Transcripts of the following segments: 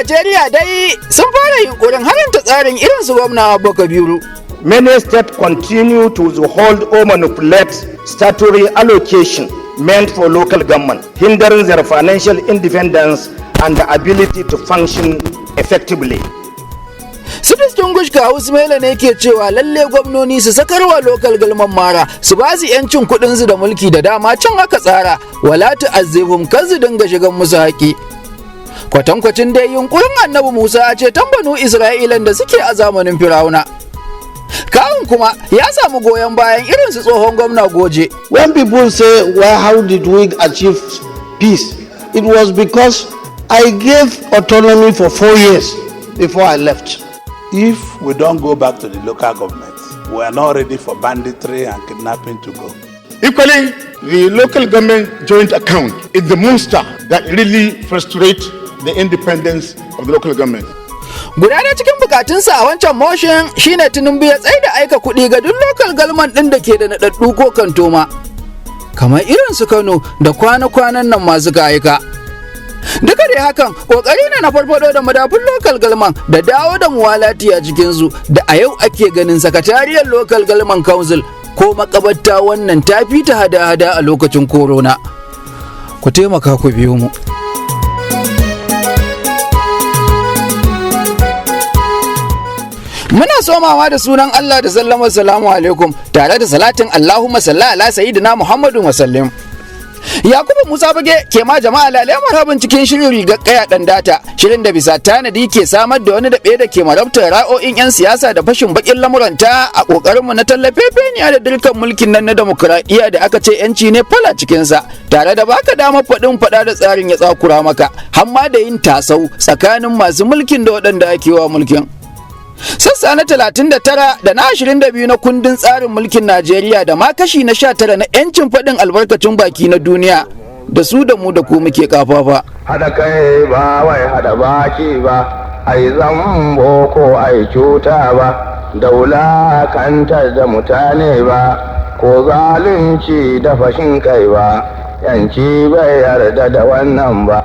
Najeriya dai sun fara yunkurin haramta tsarin irin su gwamna ABBA KABIRU. Many states continue to hold or manipulate statutory allocation meant for local government, hindering their financial independence and the ability to function effectively. Sidiskin Gushka Usmela ne ke cewa lalle gwamnoni su sakarwa lokal galman mara su ba su yancin kudin su da mulki da dama can aka tsara wala tu'azzibhum kan su dinga shigan musu haƙi. Kwatankwacin dai yunkurin Annabi Musa a ce tambanu Isra'ilan da suke a zamanin Firauna. Kawun kuma ya samu goyon bayan irin su tsohon gwamna Goje. When people say, well, how did we achieve peace? It was because I gave autonomy for 4 years before I left. If we don't go back to the local government, we are not ready for banditry and kidnapping to go. Equally, the local government joint account is the monster that really frustrates the independence of the local government. Guda da cikin bukatunsa a wancan motion shine Tinubu ya tsaye da aika kuɗi ga duk local government ɗin da ke da naɗaɗɗu ko kantoma. Kamar irin su Kano da kwana-kwanan nan masu aika. Duka dai hakan kokari ne na farfado da madafun local government da dawo da muwalati a cikinsu da a yau ake ganin sakatariyar local government council ko makabarta wannan ta fi ta hada-hada a lokacin corona. Ku taimaka ku biyo mu. Muna somawa da sunan Allah da sallama salamu alaikum tare da salatin Allahumma salli ala sayyidina Muhammadu wa sallim. Yakubu Musa Bage ke ma jama'a lalai marhabin cikin shirin rigar ƙaya ɗan data, shirin da bisa tanadi ke samar da wani daɓe da ke marabtar ra'o'in 'yan siyasa da fashin bakin lamuranta a ƙoƙarinmu na tallafefeniya da dirkan mulkin nan na demokuraɗiyya da aka ce 'yanci ne fala cikinsa, tare da baka damar faɗin faɗa da tsarin ya tsakura maka, hamma da yin tasau tsakanin masu mulkin da waɗanda ake wa mulkin. Sassa na 39 da na 22 na kundin tsarin mulkin Najeriya da ma kashi na 19 na 'yancin faɗin albarkacin baki na duniya da su da mu da ku muke kafafa. Haɗa kai ba wai haɗa baki ba, ai zambo ko ai cuta ba, daula kantar da mutane ba, ko zalunci da fashin kai ba, yanci bai yarda da wannan ba.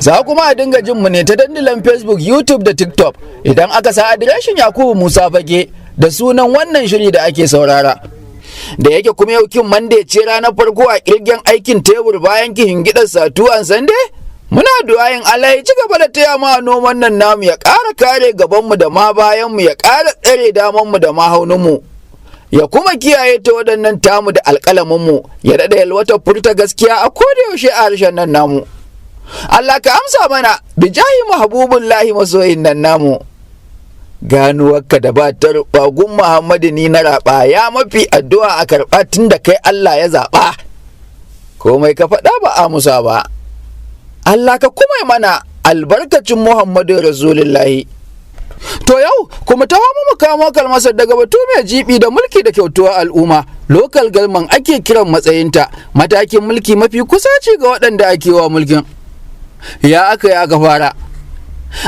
Za kuma a dinga jin mu ne ta dandalan Facebook, YouTube da TikTok idan aka sa adireshin Yakubu Musa Bage da sunan wannan shiri da ake saurara. Da yake kuma yau kin Monday ce ranar farko a kirgen aikin tebur bayan kihin gidan Satu'an Sande, muna du'ayin Allah ya ci gaba da taya mu a noman nan namu ya ƙara kare gaban mu da ma bayan mu ya ƙara tsare daman mu da ma haunin mu. Ya kuma kiyaye ta waɗannan tamu da alƙalamin mu ya daɗa yalwata furta gaskiya a kodayaushe a harshen nan namu. Allah ka amsa mana bijahi mahabubullahi masoyin nan namu. Ganuwarka da ba ta ruɓa Muhammadu ni na raɓa ya mafi addu'a a karɓa tun da kai Allah ya zaɓa. Komai ka faɗa ba a musa ba. Allah ka kuma mana albarkacin Muhammadu Rasulullahi. To yau kuma ta mu kamo kalmasar daga batu mai jibi da mulki da kyautuwa al'umma. Local government ake kiran matsayinta matakin mulki mafi kusaci ga waɗanda ake wa mulkin. Ya aka yi aka fara.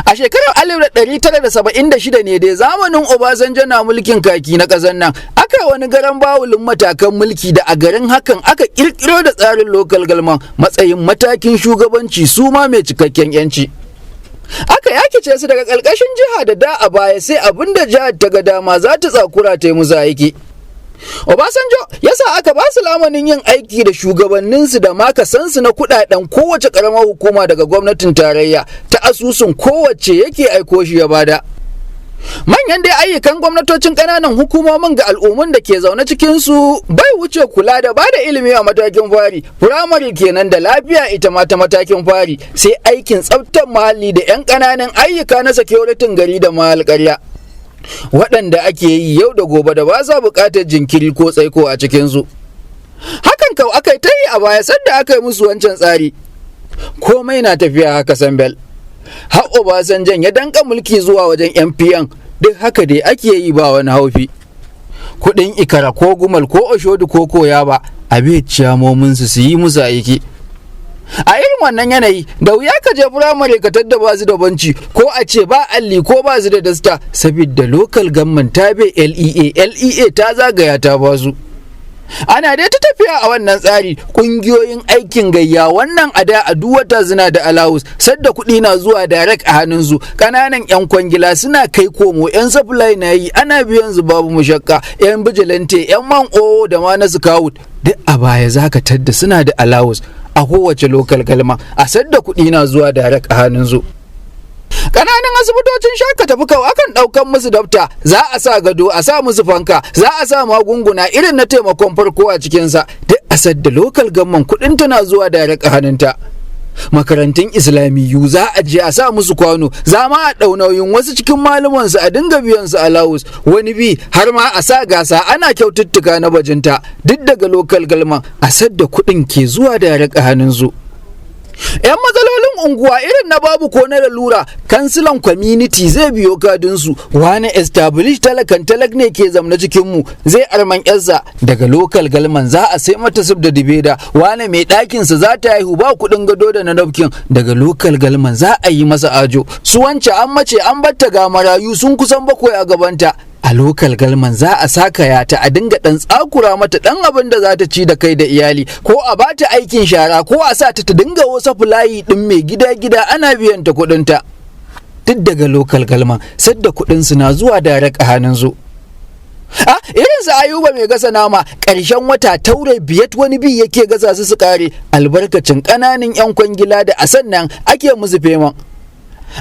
A shekarar 1976 ne dai zamanin Obasanjo na mulkin kaki na ƙasar nan aka wani garan bawulin matakan mulki da a garin hakan aka ƙirƙiro da tsarin local government matsayin matakin shugabanci su ma mai cikakken yanci. Aka yakice su daga ƙarƙashin jiha da da a baya sai abinda jihar ta ga dama za ta tsakura ta yi musu aiki. Obasanjo ya sa aka ba su lamanin yin aiki da shugabanninsu da makasansu na kudaden kowace karamar hukuma daga gwamnatin tarayya ta asusun kowace yake aiko shi ya bada. Manyan dai ayyukan gwamnatocin ƙananan hukumomin ga al'ummun da ke zaune cikinsu bai wuce kula da bada ilimi a matakin fari, firamare kenan da lafiya ita ma ta matakin fari, sai aikin tsaftar muhalli da 'yan ƙananan ayyuka na securitin gari da mahal ƙarya. Waɗanda ake yi yau da gobe da ba sa buƙatar jinkiri ko tsaiko a cikinsu. Hakan kau aka yi ta yi a baya sanda aka yi musu wancan tsari. Komai na tafiya haka Sambel. Har Obasanjan ya danka mulki zuwa wajen MPN duk haka dai ake yi ba wani haufi. Kuɗin Ikara ko Gumal ko Oshodu ko Koyaba a bai ciyamominsu su yi musu aiki. A irin wannan yanayi da wuya ka je firamare ka tadda ba su da banci ko a ce ba alli ko ba su da dasta saboda local government ta bai LEA ta zagaya ta ba su. Ana dai ta tafiya a wannan tsari, ƙungiyoyin aikin gayya wannan a da a duwata suna da alawus, sadda kuɗi na zuwa direct a hannunsu, ƙananan 'yan kwangila suna kai komo, 'yan supply na yi ana biyan su babu mushakka, 'yan bijilante, 'yan man o da ma na scout duk a baya zaka tadda suna da alawus a kowace lokal galma a sadda kuɗi na zuwa direct a hannunsu. Ƙananan asibitocin shaka tafi kawai akan ɗaukan musu dafta, za a sa gado, a sa musu fanka, za a sa magunguna irin na taimakon farko a cikinsa, duk a sadda lokal gamman kuɗin tana zuwa direct a hannunta. Makarantun Islamiyyu za a je a sa musu kwano, za ma a ɗau nauyin wasu cikin malumansu a dinga biyan su alawus, wani bi har ma a sa gasa ana kyaututtuka na bajinta, duk daga lokal galman a sadda kuɗin ke zuwa direct a hannunsu. 'Yan matsalolin unguwa irin na babu ko na lalura, kansilan community zai biyo kadinsu, wani establish talakan talak ne ke zamna cikinmu zai arman yarsa daga lokal galman za a sai mata sub da dibeda, wani mai ɗakinsa za ta haihu ba kuɗin gado da na nafkin daga lokal galman za a yi masa ajo, su wance an mace an batta ga marayu sun kusan bakwai a gabanta. A lokal galman za a sakaya ta a dinga ɗan tsakura mata ɗan abin da za ta ci da kai da iyali, ko a ba ta aikin shara, ko a sa ta dinga wasa fulayi ɗin mai gida ana biyan ta kuɗinta. Duk daga lokal galman sadda kuɗinsu na zuwa direct a hannunsu. Irin su Ayuba mai gasa nama, ƙarshen wata taure biyat wani bi yake gasa su ƙare, albarkacin ƙananan 'yan kwangila da a sannan ake musu feman.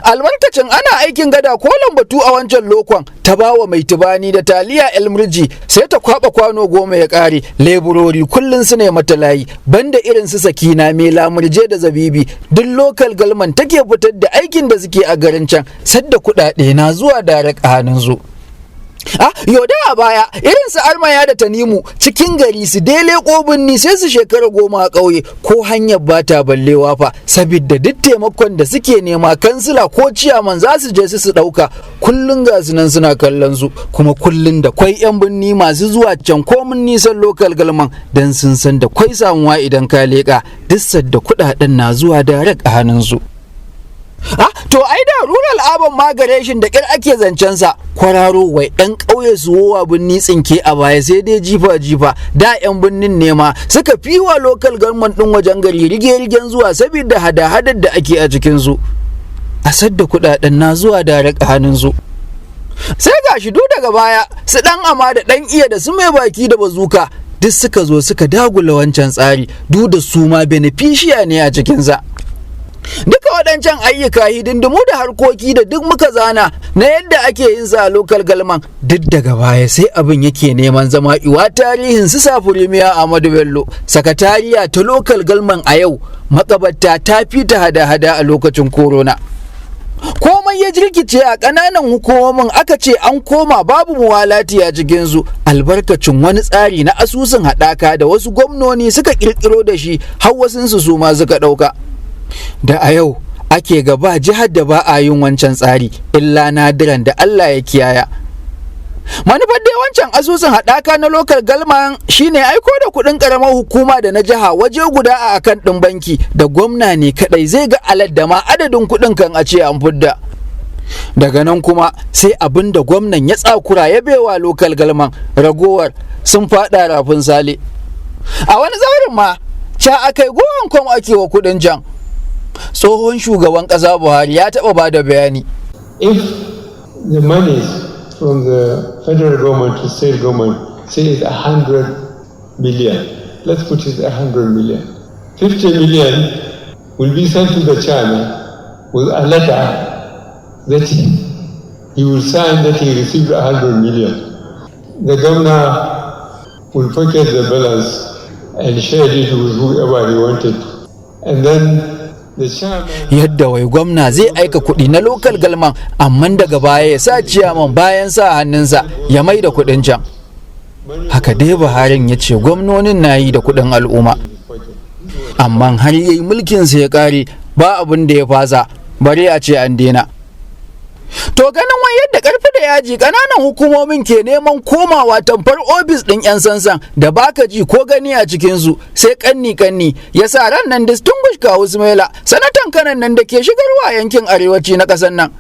Albarkacin ana aikin gada ko lambatu a wancan lokon, ta bawa mai tubani da taliya elmurji sai ta kwaba kwano 10 ya kare, leburori kullun su ne mata layi, banda irin su Sakina mai lamurje da zabibi, duk lokal galman take fitar da aikin da suke a garin can, sadda kuɗaɗe na zuwa direct a hannunsu. Yoda a baya irin su Armaya da Tanimu cikin gari su dele kobinni sai su shekara 10 a ƙauye, ko hanyar bata ballewa fa, saboda duk taimakon da suke nema kansila ko ciyaman za su je su ɗauka, kullun ga su nan suna kallon su, kuma kullun da kwai 'yan binni masu zuwa can komin nisan lokal galman dan sun san da kwai samuwa idan ka leƙa, duk sadda kuɗaɗen na zuwa direct a hannunsu. To ai da rural abban magareshin da ƙyar ake zancensa, kwararo wai ɗan ƙauye su wowa binni tsinke a baya sai dai jifa da 'yan binnin nema suka fiwa lokal government ɗin wajen gari rige-rigen zuwa saboda hada-hadar da ake a cikinsu. A sadda kuɗaɗen na zuwa direct a hannunsu. Sai ga shi daga baya su ɗan ama da ɗan iya da su mai baki da bazuka duk suka zo suka dagula wancan tsari, duk da su ma beneficiya ne a cikinsa. Duka waɗancan ayyuka hidindimu da harkoki da duk muka zana na yadda ake yin sa a lokal galman, duk daga baya sai abin yake neman zama iwa tarihin su Safurimiya Ahmadu Bello, sakatariya ta lokal galman a yau, makabarta ta fita hada-hada a lokacin korona. Komai ya jirkice a ƙananan hukumomin, aka ce an koma babu muwalati a cikinsu, albarkacin wani tsari na asusun haɗaka da wasu gwamnoni suka ƙirƙiro da shi, har wasunsu su ma suka ɗauka. Da a yau ake gaba jihar da ba a yin wancan tsari illa nadiran da Allah ya kiyaya. Manufar dai wancan asusun haɗaka na lokal galman shine aiko da kuɗin ƙaramar hukuma da na jiha waje guda a akan ɗin banki, da gwamna ne kaɗai zai ga alad da ma adadin kuɗin kan a ce an fidda. Daga nan kuma sai abin da gwamnan ya tsakura ya baiwa lokal galman, ragowar sun faɗa rafin sale. A wani zaurin ma ca akai gowan kwam ake wa kuɗin jan. Tsohon shugaban ƙasa Buhari ya taɓa ba da bayani. If the monies from the federal government to state government say it's 100 million, let's put it 100 million. 50 million will be sent to the chairman with a letter that he will sign that he received 100 million. The governor will pocket the balance and share it with whoever he wanted. And then yadda wai gwamna zai aika kuɗi na lokal galman amma daga baya ya sa ciyaman bayan sa hannunsa ya mai da kuɗin can. Haka dai Buharin ya ce gwamnonin na yi da kuɗin al'umma, amma har yayi mulkinsa ya ƙare ba abin da ya fasa, bare a ce an daina. To ganin wai yadda ƙarfi da yaji ƙananan hukumomin ke neman komawa tamfar ofis ɗin 'yan sansan da baka ji ko gani a cikinsu, sai kanni ya sa ran nan distinguish kawu Sumaila, sanatan kanan nan da ke shigarwa yankin arewaci na ƙasar nan,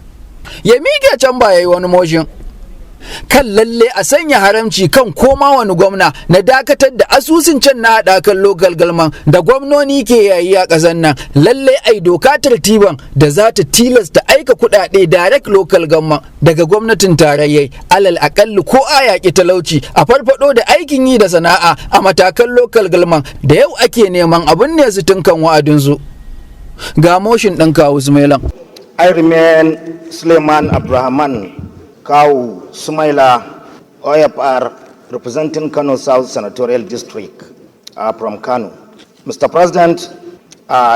ya miƙe can ba ya yi wani motion. kan lalle a sanya haramci kan koma wani gwamna na dakatar da asusun can na haɗakan local galman da gwamnoni ke yayi a ƙasar nan, lalle ai doka tartiban da za ta tilasta aika kuɗaɗe direct local galman daga gwamnatin tarayyai alal aƙalli ko a yaƙi talauci a farfaɗo da aikin yi da sana'a a matakan local galman da yau ake neman abin ne su tunkan wa'adinsu. Ga motion ɗin kawo Sumailan. I remain Suleiman Abdulrahman Kawu Sumaila, OFR, representing Kano South Senatorial District from Kano. Mr. President,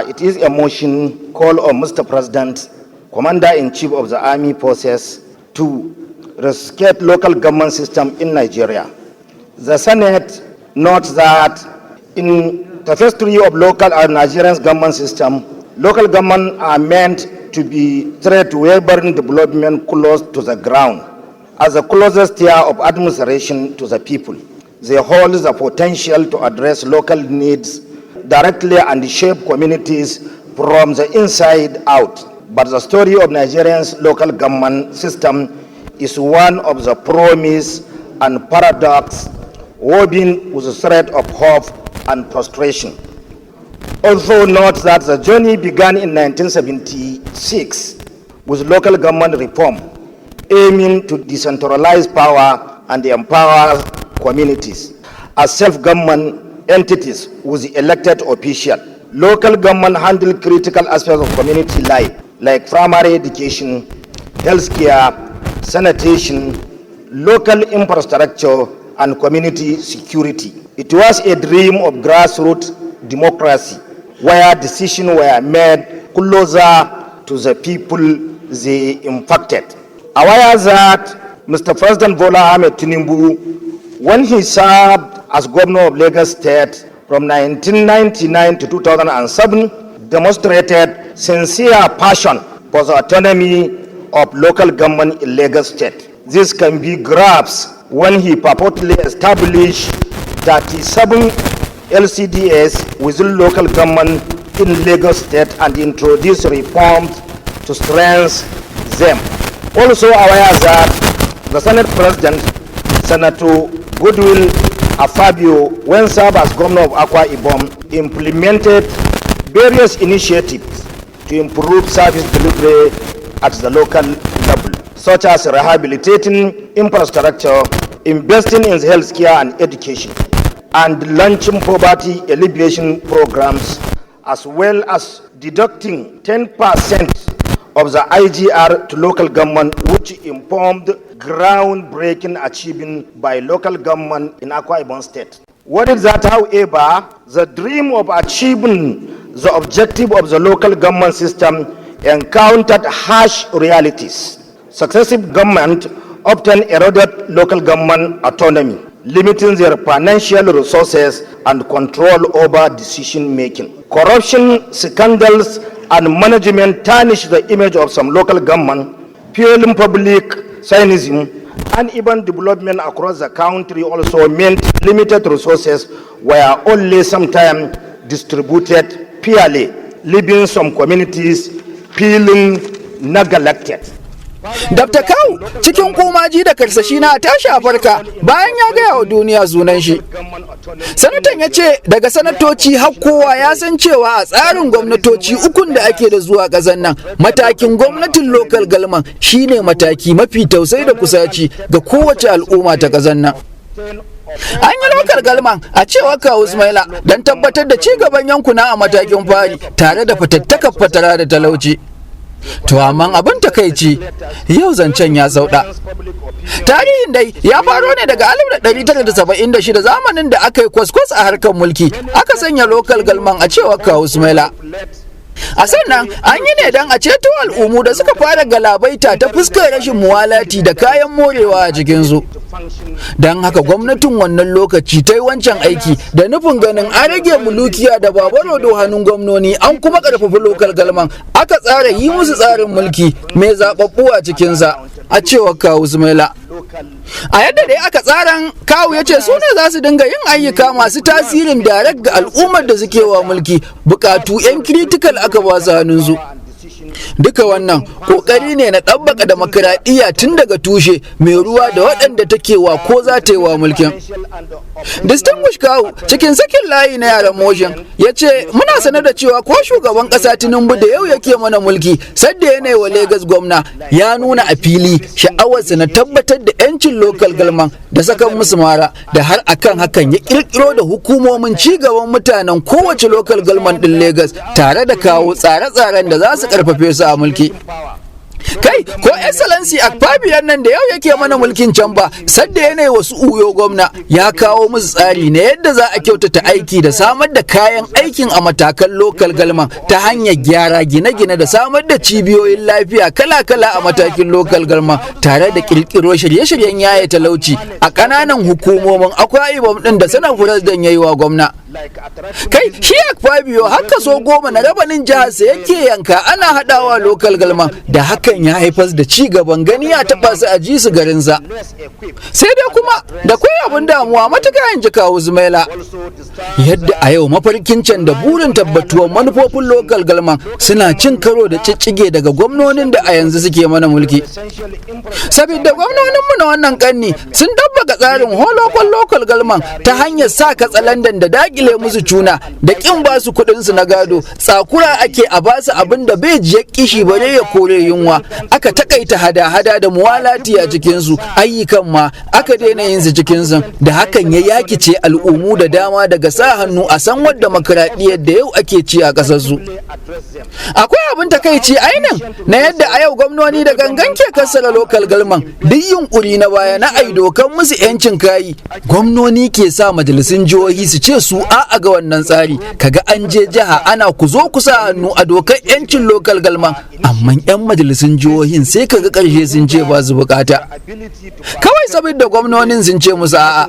it is a motion call on Mr. President, Commander-in-Chief of the Army Forces, to rescape local government system in Nigeria. The Senate notes that in the history of local Nigerian government system, local government are meant to be threat to urban development close to the ground. As the closest tier of administration to the people, they hold the potential to address local needs directly and shape communities from the inside out. But the story of Nigeria's local government system is one of the promise and paradox, woven with the thread of hope and frustration. Also note that the journey began in 1976 with local government reform, aiming to decentralize power and empower communities as self-government entities with elected officials. Local government handle critical aspects of community life like primary education, healthcare, sanitation, local infrastructure, and community security. It was a dream of grassroots democracy where decisions were made closer to the people they impacted. Aware that Mr. President Bola Ahmed Tinubu, when he served as governor of Lagos State from 1999 to 2007, demonstrated sincere passion for the autonomy of local government in Lagos State. This can be grasped when he purportedly established 37 LCDs within local government in Lagos State and introduced reforms to strengthen them. Also aware that the Senate President, Senator Goodwill Afabio, when served as governor of Akwa Ibom, implemented various initiatives to improve service delivery at the local level, such as rehabilitating infrastructure, investing in healthcare and education, and launching poverty alleviation programs, as well as deducting 10% of the IGR to local government, which informed groundbreaking achievement by local government in Akwa Ibom State. What is that, however, the dream of achieving the objective of the local government system encountered harsh realities. Successive government often eroded local government autonomy, limiting their financial resources and control over decision making. Corruption scandals and management tarnished the image of some local government, fueling public cynicism. Uneven development across the country also meant limited resources were only sometimes distributed fairly, leaving some communities feeling neglected. Dr. Kawu cikin komaji da karsashi na tashi a farka bayan ya gaya wa duniya sunan shi. Sanatan ya ce daga sanatoci har kowa ya san cewa a tsarin gwamnatoci ukun da ake da zuwa ƙasar nan, matakin gwamnatin local government shine mataki mafi tausayi da kusaci ga kowace al'umma ta ƙasar nan. An yi local government a cewa Kawu Sumaila don tabbatar da ci gaban yankuna a matakin fari tare da fatattakar fatara da talauci. To amma abin takaici yau zancen ya sauɗa. Tarihin dai ya faro ne daga 1976 zamanin da aka yi kwaskwas a harkar mulki aka sanya local government a cewa Kawu Sumaila. A sannan an yi ne don a ceto al'ummu da suka fara galabaita ta fuskar rashin muwalati da kayan morewa a cikinsu. Don haka gwamnatin wannan lokaci ta yi wancan aiki da nufin ganin an rage mulukiya da babarodo hannun gwamnoni, an kuma karfafi local government, aka tsara yi musu tsarin mulki mai zaɓaɓɓu a cikinsa a cewar Kawu Sumaila. A yadda dai aka tsaran, Kawu ya ce su ne za su dinga yin ayyuka masu tasirin direct ga al'ummar da suke wa mulki, bukatu 'yan critical aka ba su hannunsu. Duka wannan kokari ne na ɗabbaka demokradiyya tun daga tushe, mai ruwa da waɗanda take wa ko za ta yi wa mulkin. Distinguished Kawu cikin sakin layi na yaran motion ya ce muna sanar da cewa ko shugaban ƙasa Tinubu da yau yake mana mulki sadda yanayi wa Lagos gwamna ya nuna a fili sha'awarsa na tabbatar da 'yancin local government da sakan musu mara, da har akan hakan ya kirkiro da hukumomin cigaban mutanen kowace local government din Lagos tare da kawo tsare-tsaren da za su karfafe su a mulki. Kai ko excellency akpabiyar nan da yau yake mana mulkin can ba sadda yanayi wasu uyo gwamna ya kawo musu tsari na yadda za a kyautata aiki da samar da kayan aikin a matakan local government ta hanyar gyara gine-gine da samar da cibiyoyin lafiya kala-kala a matakin local government tare da kirkiro shirye-shiryen yaya talauci a ƙananan hukumomin Akwa Ibom din da sanar furazdan yayi wa gwamna. Kai shi Akpabio haka so 10 na rabanin jihar sa yake yanka ana hadawa local government da hakan ya haifar da ci gaban gani ya taba su a ji su garin sa. Sai dai kuma da kai abin damuwa matuƙa yanzu kawo Zumaila yadda a yau mafarkin can da burin tabbatuwar manufofin local government suna cin karo da ciccige daga gwamnonin da a yanzu suke mana mulki. Saboda gwamnonin mu na wannan kanni sun dabbaka tsarin holokon local government ta hanyar sa katsalandan da dakile musu cuna da kin ba su kudin su na gado, tsakura ake a ba su abin da bai jiya kishi bare ya kore yunwa, aka takaita hada-hada da muwalati a cikin su, ayyukan ma aka daina yin su cikin su, da hakan ya yakice al'ummu da dama daga sa hannu a san wadda demokradiyyar da yau ake ci a kasar su. Akwai abin takaici ainin na yadda a yau gwamnoni da gangan ke kassara local government duk yunkuri na baya na ai dokan musu yancin kayi, gwamnoni ke sa majalisun jihohi su ce su a ga wannan tsari, kaga an je jiha ana ku zo ku sa hannu a dokar yancin local government, amma yan majalisun jihohin sai kaga karshe sun ce ba su bukata kawai saboda gwamnonin sun ce musu a'a.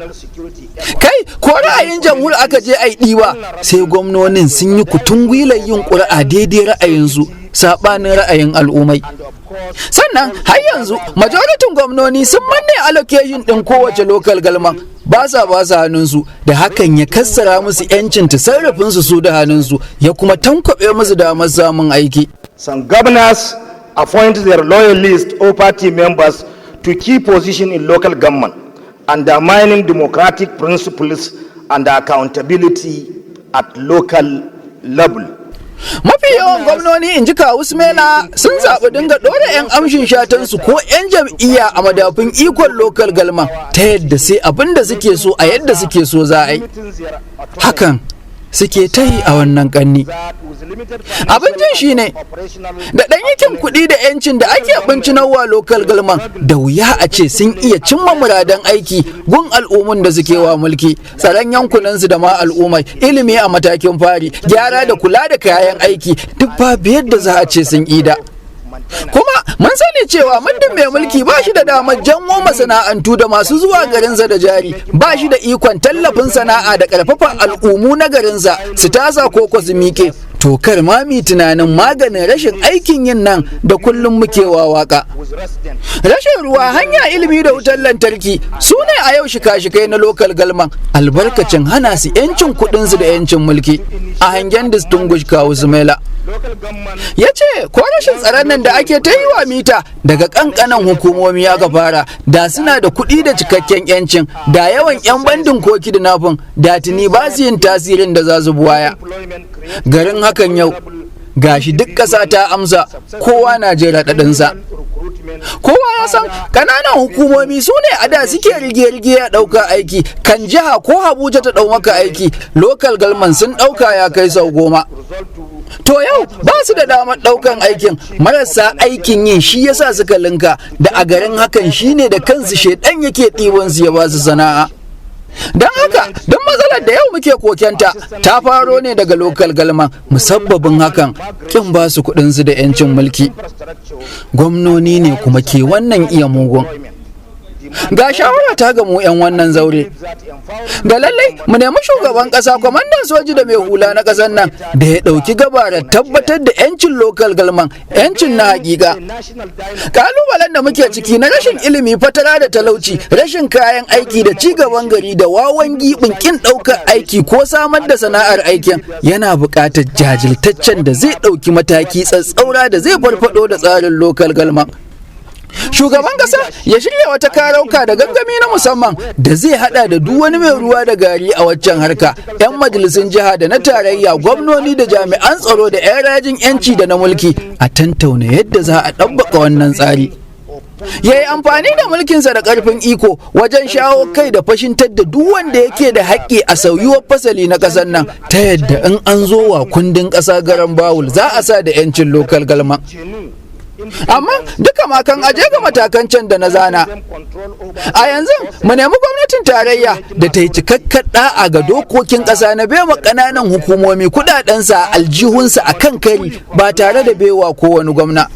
Kai ko ra'ayin jamhur aka je ai diwa sai gwamnonin sun yi kutungwilar yin ƙuri'a daidai ra'ayinsu sabanin ra'ayin al'ummai. Sannan har yanzu majoritin gwamnoni sun manne allocation din kowace local government ba sa hannunsu, da hakan ya kassara musu yancin tasarrufin su da hannunsu ya kuma tankwabe musu damar samun aiki. Some governors appoint their loyalists or party members to key position in local government, undermining democratic principles and accountability at local level. Mafi yawan gwamnoni in ji kawu Smela sun zaɓi dinga ɗora 'yan amshin shatansu ko 'yan jam'iyya a madafin ikon local galma ta yadda sai abin da suke so a yadda suke so za a yi. Hakan suke ta yi a wannan ƙanni. Abin jin shi ne da ɗan yakin kuɗi da 'yancin da ake bincinawa local galman da wuya a ce sun iya cimma muradan aiki gun al'ummun da suke wa mulki, tsaron yankunansu da ma al'ummai, ilimi a matakin fari, gyara da kula da kayan aiki, duk babu yadda za a ce sun ida. Kuma mun sani cewa muddin mai mulki ba shi da damar janwo masana'antu da masu zuwa garinsa da jari, ba shi da ikon tallafin sana'a da ƙarfafa al'ummu na garinsa su tasa ko su miƙe, to kar ma mi tunanin maganin rashin aikin yin nan da kullum muke waka. Rashin ruwa, hanya, ilimi da wutar lantarki su ne a yau shika-shikai na local galman albarkacin hana su 'yancin kuɗinsu da 'yancin mulki a hangen distinguished kawu Sumaila. Ya ce ko rashin tsaron nan da ake ta yi wa mita daga kankanan hukumomi aka fara, da suna da kuɗi da cikakken 'yancin, da yawan 'yan bandin ko kidnapping da tuni ba su yin tasirin da za su buwaya. Garin hakan yau gashi duk ƙasa ta amsa, kowa na je raɗaɗinsa. Kowa ya san ƙananan hukumomi su ne a da suke rige-rige ya ɗauka aiki, kan jiha ko Abuja ta ɗau maka aiki, local government sun ɗauka ya kai sau 10. To yau ba su da damar ɗaukan aikin, marasa aikin yin shi yasa suka linka, da a garin hakan shine da kansu shedan yake ɗiban su ya ba su sana'a. Don haka don matsalar da yau muke kokenta ta faro ne daga local galman, musabbabin hakan kin ba su kuɗinsu da 'yancin mulki. Gwamnoni ne kuma ke wannan iya mugun. Ga shawara ta ga mu 'yan wannan zaure. Da lallai mu nemi shugaban ƙasa kwamandan soji da mai hula na ƙasar nan da ya ɗauki gabarar tabbatar da 'yancin local galman 'yancin na hakika. Kalubalen da muke ciki na rashin ilimi, fatara da talauci, rashin kayan aiki da ci gaban gari da wawan gibin kin ɗaukar aiki ko samar da sana'ar aikin yana buƙatar jajirtaccen da zai ɗauki mataki tsatsaura da zai farfado da tsarin local galman. Shugaban kasa ya shirya wata karauka da gangami na musamman da zai hada da duk wani mai ruwa da gari a waccan harka, 'yan majalisun jiha da na tarayya, gwamnoni da jami'an tsaro da 'yan rajin 'yanci da na mulki a tantauna yadda za a ɗabbaka wannan tsari. Ya yi amfani da mulkinsa da ƙarfin iko wajen shawo kai da fashintar da duk wanda yake da haƙƙi a sauyuwar fasali na ƙasar nan, ta yadda in an zo wa kundin ƙasa garan bawul za a sa da 'yancin lokal galman. Amma duka makan aje ga matakan can da na zana. A yanzu mu nemi gwamnatin tarayya da ta yi cikakkar da'a ga dokokin ƙasa na baiwa ƙananan hukumomi kuɗaɗensa a aljihunsa a kan kari ba tare da baiwa kowane gwamna.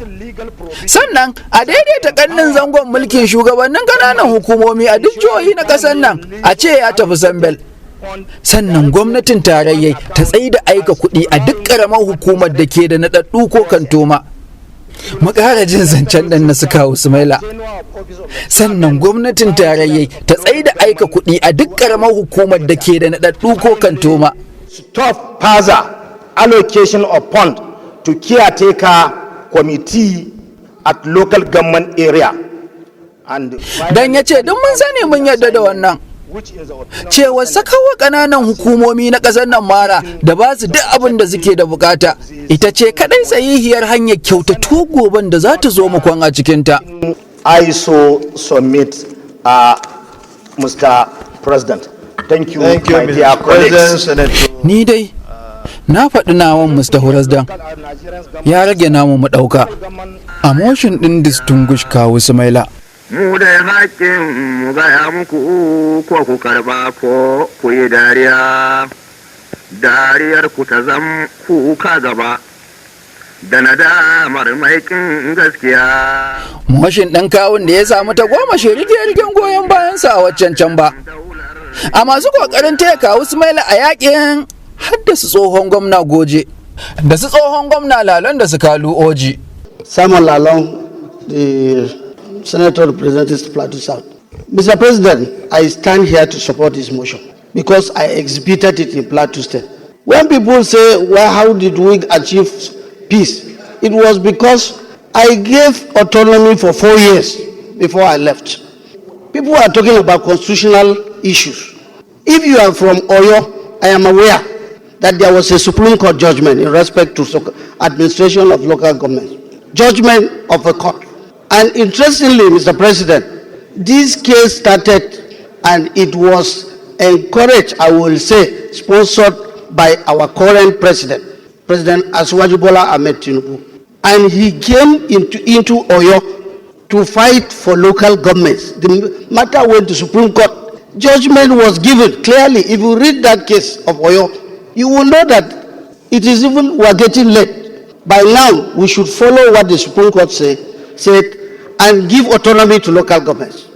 Sannan a daidaita ƙannin zangon mulkin shugabannin ƙananan hukumomi a duk jihohi na ƙasar nan a ce ya tafi sambel. Sannan gwamnatin tarayyai ta tsaida aika kuɗi a duk ƙaramar hukumar da ke da naɗaɗɗu ko kantoma. Mu ƙara jin zancen ɗan na suka Usmaila. Sannan gwamnatin tarayyai ta tsaida aika kuɗi a duk ƙaramar hukumar da ke da naɗaɗɗu ko kantoma. Stop further allocation of fund to caretaker committee at local government area. Dan ya ce duk mun sani mun yarda da wannan. Cewa sakawa ƙananan hukumomi na ƙasar nan mara da ba su duk abin da suke da bukata ita ce kadai sahihiyar hanyar kyautatu goben da za ta zo makon a cikinta. I so submit, Mr. President. Thank you, my dear colleagues. Ni dai na faɗi nawan Mr. Hurasdan ya rage namu mu ɗauka a motion ɗin distinguished kawu Sumaila. Mu da haƙƙin mu gaya muku ko ku karba ko ku yi dariya, dariyar ku ta zam kuka gaba da nadamar maikin gaskiya. Moshin ɗan kawun da ya samu ta goma shirige-rigen goyon bayansa a waccan can ba. A masu ƙoƙarin taya kawu Sumaila a yaƙin haddasa tsohon gwamna Goje da su tsohon gwamna Lalon da su Kalu Oji. Samuel Lalong, the Senator representing Plateau South. Mr. President, I stand here to support this motion because I exhibited it in Plateau State. When people say, well, how did we achieve peace? It was because I gave autonomy for 4 years before I left. People are talking about constitutional issues. If you are from Oyo, I am aware that there was a Supreme Court judgment in respect to administration of local government. Judgment of a court. And interestingly, Mr. President, this case started and it was encouraged, I will say, sponsored by our current president, President Asiwaju Bola Ahmed Tinubu. And he came into Oyo to fight for local governments. The matter went to Supreme Court. Judgment was given clearly. If you read that case of Oyo, you will know that it is even, we are getting late. By now, we should follow what the Supreme Court said and give autonomy to local governments.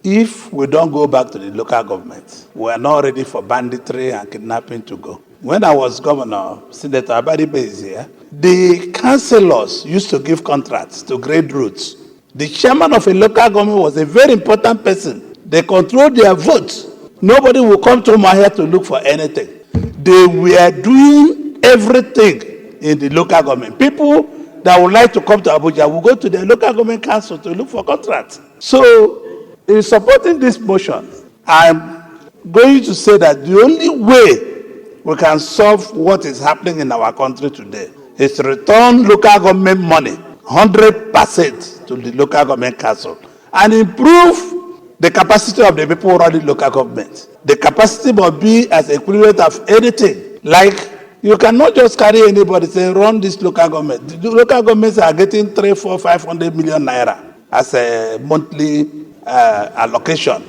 If we don't go back to the local government, we are not ready for banditry and kidnapping to go. When I was governor, Senator Abaribe is here, the councillors used to give contracts to grade routes. The chairman of a local government was a very important person. They controlled their votes. Nobody will come to my here to look for anything. They were doing everything in the local government. People that would like to come to Abuja will go to the local government council to look for contracts. So, in supporting this motion, I'm going to say that the only way we can solve what is happening in our country today is to return local government money 100% to the local government council and improve the capacity of the people running local government. The capacity must be as equivalent of anything. Like, you cannot just carry anybody say run this local government. The local governments are getting 300, 400, 500 million naira as a monthly allocation.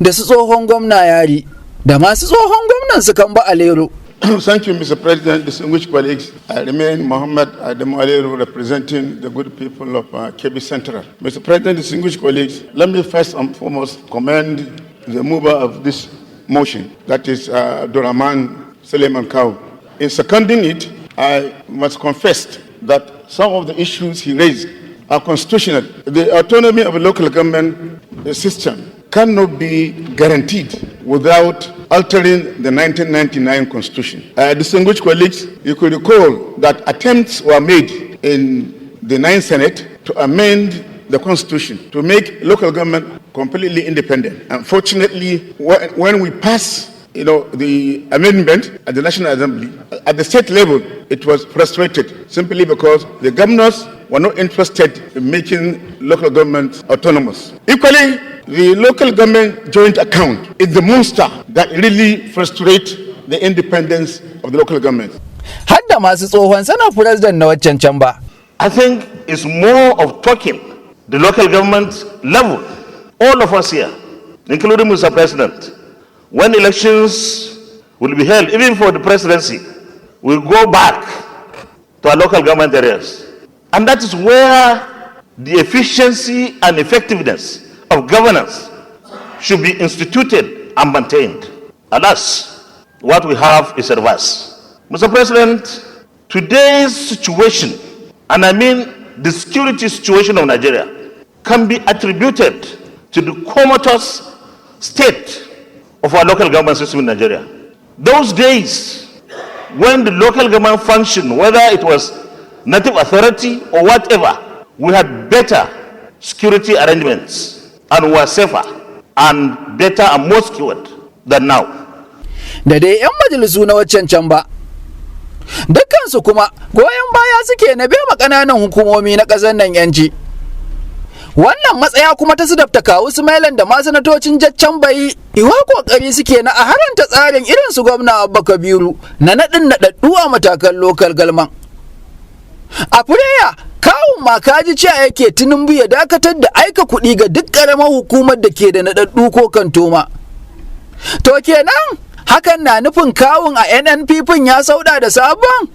Da su tsohon gwamna Yari da masu tsohon gwamnan su kan ba Alero Thank you, Mr. President, distinguished colleagues. I remain Mohammed Adamu Aliru, representing the good people of Kebbi Central. Mr. President, distinguished colleagues, let me first and foremost commend the mover of this motion, that is Abdurrahman Suleiman Kawu. In seconding it, I must confess that some of the issues he raised are constitutional. The autonomy of a local government system cannot be guaranteed without altering the 1999 Constitution. Distinguished colleagues, you could recall that attempts were made in the Ninth Senate to amend the Constitution to make local government completely independent. Unfortunately, when we passed the amendment at the National Assembly, at the state level, it was frustrated simply because the governors were not interested in making local governments autonomous. Equally, the local government joint account is the monster that really frustrates the independence of the local government. Hadda masu tsohon sanar president na waccan can ba. I think it's more of talking the local government level. All of us here, including Mr. President, when elections will be held, even for the presidency, we'll go back to our local government areas. And that is where the efficiency and effectiveness of governance should be instituted and maintained. Alas, what we have is a reverse. Mr. President, today's situation, and I mean the security situation of Nigeria, can be attributed to the comatose state of our local government system in Nigeria. Those days when the local government functioned, whether it was native authority or whatever, we had better security arrangements and were safer and better and more secured than now. Da dai 'yan majalisu na waccan can ba, dukkansu kuma goyon baya suke na bema ƙananan hukumomi na ƙasar nan 'yanci. Wannan matsaya kuma ta Dr. Kawu Sumailan da ma sanatocin Jaccan Bai iwa kokari suke na a haranta tsarin irin su gwamna Abba Kabiru na naɗin naɗaɗɗu a matakan lokal galman. A Fureya, Kawun Makaji cewa yake Tinubu ya dakatar da aika kuɗi ga duk ƙaramar hukumar da ke da naɗaɗɗu ko kantoma. To kenan hakan na nufin kawun a NNPP ya sauɗa da sabon?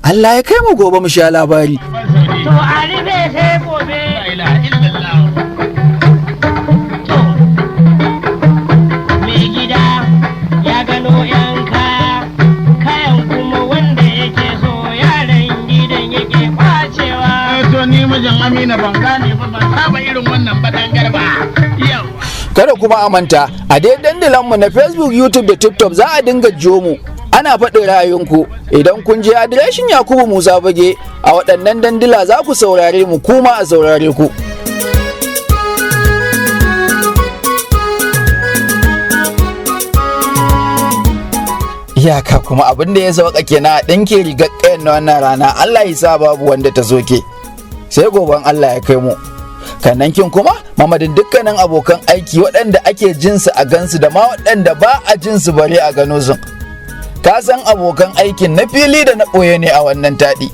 Allah ya kai mu gobe mu sha labari. To a ribe sai gobe. To, mai gida ya gano 'yan kaya, kayan kuma wanda yake so yaran gidan yake kwacewa. To ni mijin Amina ban gane ba, ban saba irin wannan badangar ba. Kada kuma a manta, a dai dandalanmu na Facebook, YouTube da TikTok za a dinga jiyo mu. Ana faɗin ra'ayinku idan kun je adireshin Yakubu Musa Fage a waɗannan dandila za ku saurare mu kuma a saurare ku. Iyaka kuma abin da ya sauka kenan a ɗinke rigar ƙayan na wannan rana, Allah ya sa babu wanda ta soke. Sai goben Allah ya kai mu. Kanankin kuma mamadin dukkanin abokan aiki waɗanda ake jinsu a gansu da ma waɗanda ba a jinsu bare a gano sun. Ka san abokan aikin na fili da na ɓoye ne a wannan taɗi.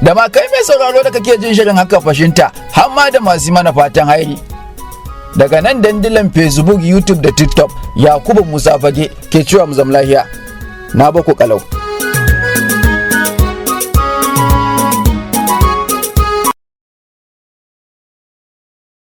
Da ma kai mai sauraro da kake jin shirin haka fashinta, har ma da masu mana fatan hairi. Daga nan dandilan Facebook, YouTube da TikTok, Yakubu Musa Fage ke cewa mu zam lahiya. Na baku kalau.